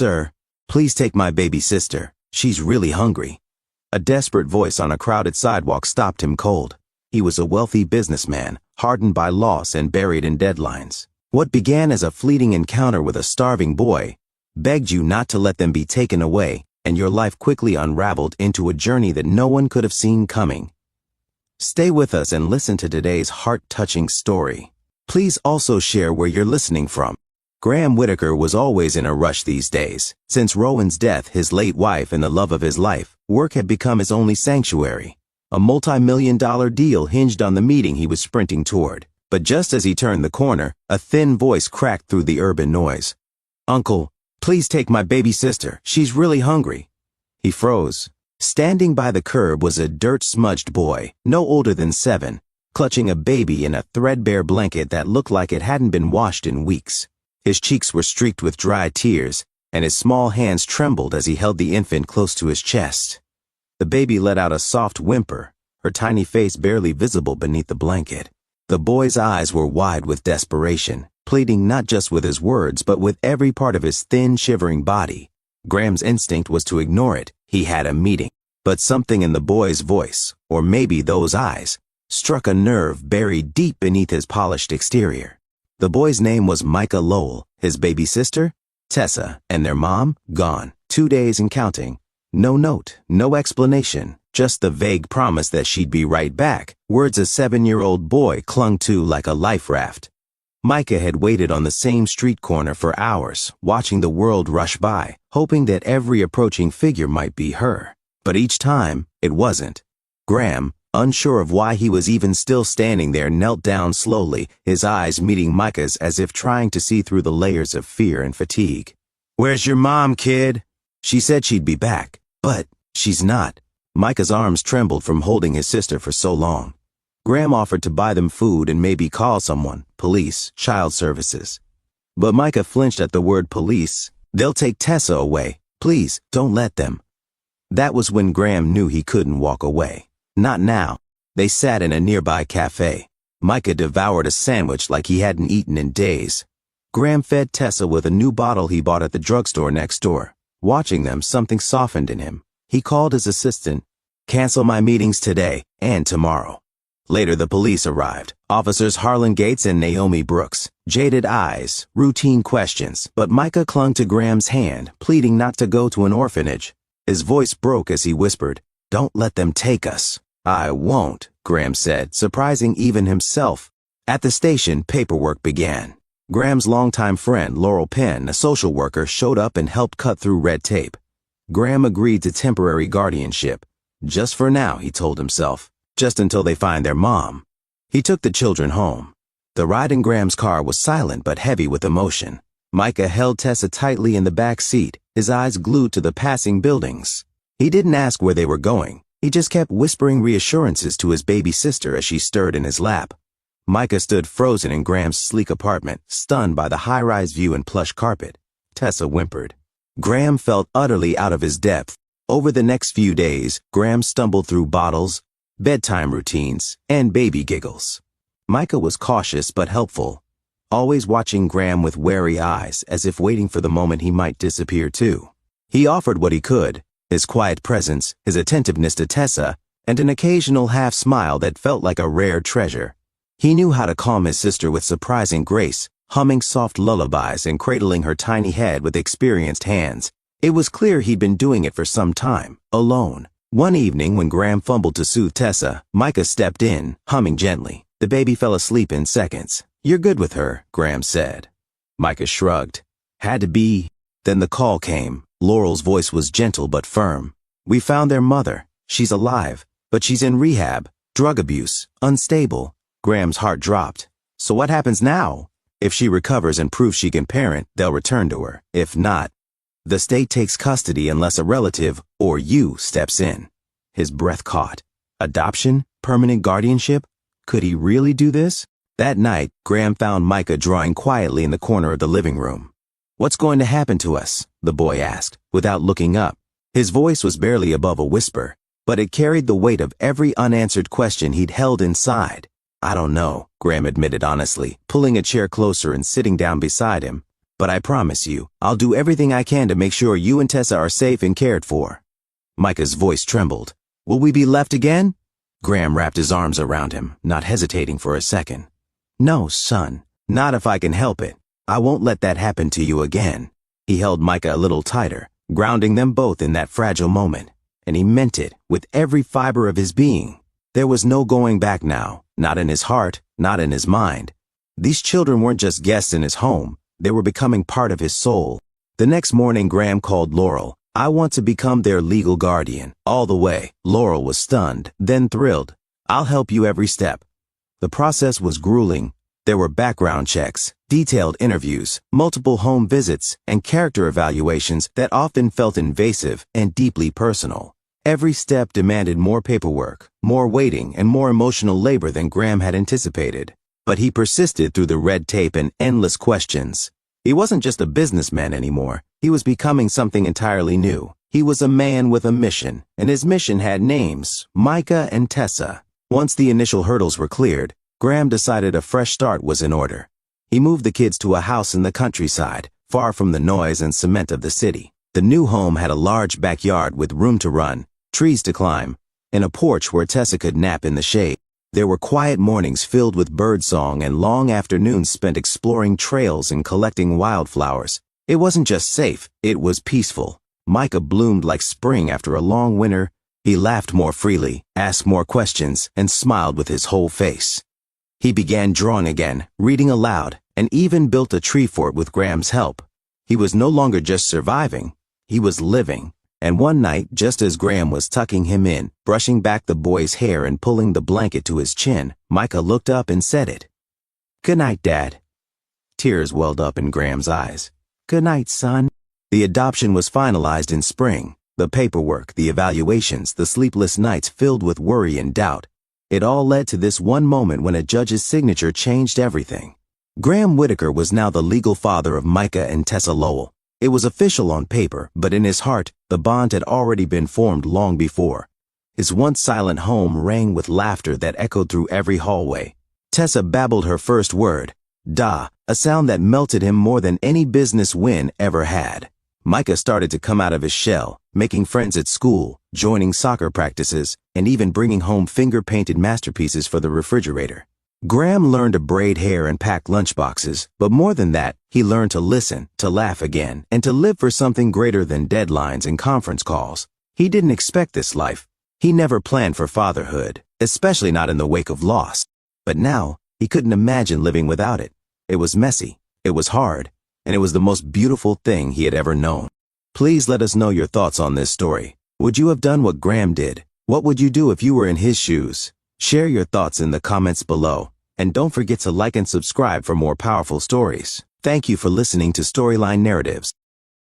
Sir, please take my baby sister. She's really hungry." A desperate voice on a crowded sidewalk stopped him cold. He was a wealthy businessman, hardened by loss and buried in deadlines. What began as a fleeting encounter with a starving boy begged you not to let them be taken away, and your life quickly unraveled into a journey that no one could have seen coming. Stay with us and listen to today's heart-touching story. Please also share where you're listening from. Graham Whitaker was always in a rush these days. Since Rowan's death, his late wife and the love of his life, work had become his only sanctuary. A multi-million-dollar deal hinged on the meeting he was sprinting toward. But just as he turned the corner, a thin voice cracked through the urban noise. "Uncle, please take my baby sister. She's really hungry." He froze. Standing by the curb was a dirt-smudged boy, no older than 7, clutching a baby in a threadbare blanket that looked like it hadn't been washed in weeks. His cheeks were streaked with dry tears, and his small hands trembled as he held the infant close to his chest. The baby let out a soft whimper, her tiny face barely visible beneath the blanket. The boy's eyes were wide with desperation, pleading not just with his words but with every part of his thin, shivering body. Graham's instinct was to ignore it. He had a meeting. But something in the boy's voice, or maybe those eyes, struck a nerve buried deep beneath his polished exterior. The boy's name was Micah Lowell, his baby sister, Tessa, and their mom, gone. 2 days and counting. No note, no explanation, just the vague promise that she'd be right back, words a 7-year-old boy clung to like a life raft. Micah had waited on the same street corner for hours, watching the world rush by, hoping that every approaching figure might be her. But each time, it wasn't. Graham, unsure of why he was even still standing there, knelt down slowly, his eyes meeting Micah's as if trying to see through the layers of fear and fatigue. "Where's your mom, kid? She said she'd be back, but she's not." Micah's arms trembled from holding his sister for so long. Graham offered to buy them food and maybe call someone, police, child services. But Micah flinched at the word police. "They'll take Tessa away. Please, don't let them." That was when Graham knew he couldn't walk away. Not now. They sat in a nearby cafe. Micah devoured a sandwich like he hadn't eaten in days. Graham fed Tessa with a new bottle he bought at the drugstore next door. Watching them, something softened in him. He called his assistant. "Cancel my meetings today and tomorrow." Later, the police arrived. Officers Harlan Gates and Naomi Brooks. Jaded eyes, routine questions, but Micah clung to Graham's hand, pleading not to go to an orphanage. His voice broke as he whispered, "Don't let them take us." "I won't," Graham said, surprising even himself. At the station, paperwork began. Graham's longtime friend, Laurel Penn, a social worker, showed up and helped cut through red tape. Graham agreed to temporary guardianship. Just for now, he told himself. Just until they find their mom. He took the children home. The ride in Graham's car was silent but heavy with emotion. Micah held Tessa tightly in the back seat, his eyes glued to the passing buildings. He didn't ask where they were going. He just kept whispering reassurances to his baby sister as she stirred in his lap. Micah stood frozen in Graham's sleek apartment, stunned by the high-rise view and plush carpet. Tessa whimpered. Graham felt utterly out of his depth. Over the next few days, Graham stumbled through bottles, bedtime routines, and baby giggles. Micah was cautious but helpful, always watching Graham with wary eyes as if waiting for the moment he might disappear too. He offered what he could, his quiet presence, his attentiveness to Tessa, and an occasional half-smile that felt like a rare treasure. He knew how to calm his sister with surprising grace, humming soft lullabies and cradling her tiny head with experienced hands. It was clear he'd been doing it for some time, alone. One evening when Graham fumbled to soothe Tessa, Micah stepped in, humming gently. The baby fell asleep in seconds. "You're good with her," Graham said. Micah shrugged. "Had to be." Then the call came. Laurel's voice was gentle but firm. "We found their mother. She's alive, but she's in rehab. Drug abuse. Unstable." Graham's heart dropped. "So what happens now?" "If she recovers and proves she can parent, they'll return to her. If not, the state takes custody unless a relative, or you, steps in." His breath caught. Adoption? Permanent guardianship? Could he really do this? That night, Graham found Micah drawing quietly in the corner of the living room. "What's going to happen to us?" the boy asked, without looking up. His voice was barely above a whisper, but it carried the weight of every unanswered question he'd held inside. "I don't know," Graham admitted honestly, pulling a chair closer and sitting down beside him. but I promise you, I'll do everything I can to make sure you and Tessa are safe and cared for." Micah's voice trembled. "Will we be left again?" Graham wrapped his arms around him, not hesitating for a second. "No, son, not if I can help it. I won't let that happen to you again." He held Micah a little tighter, grounding them both in that fragile moment. And he meant it with every fiber of his being. There was no going back now, not in his heart, not in his mind. These children weren't just guests in his home, they were becoming part of his soul. The next morning, Graham called Laurel. "I want to become their legal guardian, all the way." Laurel was stunned, then thrilled. "I'll help you every step." The process was grueling. There were background checks, detailed interviews, multiple home visits, and character evaluations that often felt invasive and deeply personal. Every step demanded more paperwork, more waiting, and more emotional labor than Graham had anticipated. But he persisted through the red tape and endless questions. He wasn't just a businessman anymore. He was becoming something entirely new. He was a man with a mission, and his mission had names: Micah and Tessa. Once the initial hurdles were cleared, Graham decided a fresh start was in order. He moved the kids to a house in the countryside, far from the noise and cement of the city. The new home had a large backyard with room to run, trees to climb, and a porch where Tessa could nap in the shade. There were quiet mornings filled with birdsong and long afternoons spent exploring trails and collecting wildflowers. It wasn't just safe, it was peaceful. Micah bloomed like spring after a long winter. He laughed more freely, asked more questions, and smiled with his whole face. He began drawing again, reading aloud, and even built a tree fort with Graham's help. He was no longer just surviving, he was living. And one night, just as Graham was tucking him in, brushing back the boy's hair and pulling the blanket to his chin, Micah looked up and said it. "Good night, Dad." Tears welled up in Graham's eyes. "Good night, son." The adoption was finalized in spring. The paperwork, the evaluations, the sleepless nights filled with worry and doubt. It all led to this one moment when a judge's signature changed everything. Graham Whitaker was now the legal father of Micah and Tessa Lowell. It was official on paper, but in his heart, the bond had already been formed long before. His once silent home rang with laughter that echoed through every hallway. Tessa babbled her first word, "Da," a sound that melted him more than any business win ever had. Micah started to come out of his shell, making friends at school, joining soccer practices, and even bringing home finger-painted masterpieces for the refrigerator. Graham learned to braid hair and pack lunchboxes, but more than that, he learned to listen, to laugh again, and to live for something greater than deadlines and conference calls. He didn't expect this life. He never planned for fatherhood, especially not in the wake of loss. But now, he couldn't imagine living without it. It was messy, it was hard, and it was the most beautiful thing he had ever known. Please let us know your thoughts on this story. Would you have done what Graham did? What would you do if you were in his shoes? Share your thoughts in the comments below. And don't forget to like and subscribe for more powerful stories. Thank you for listening to Storyline Narratives.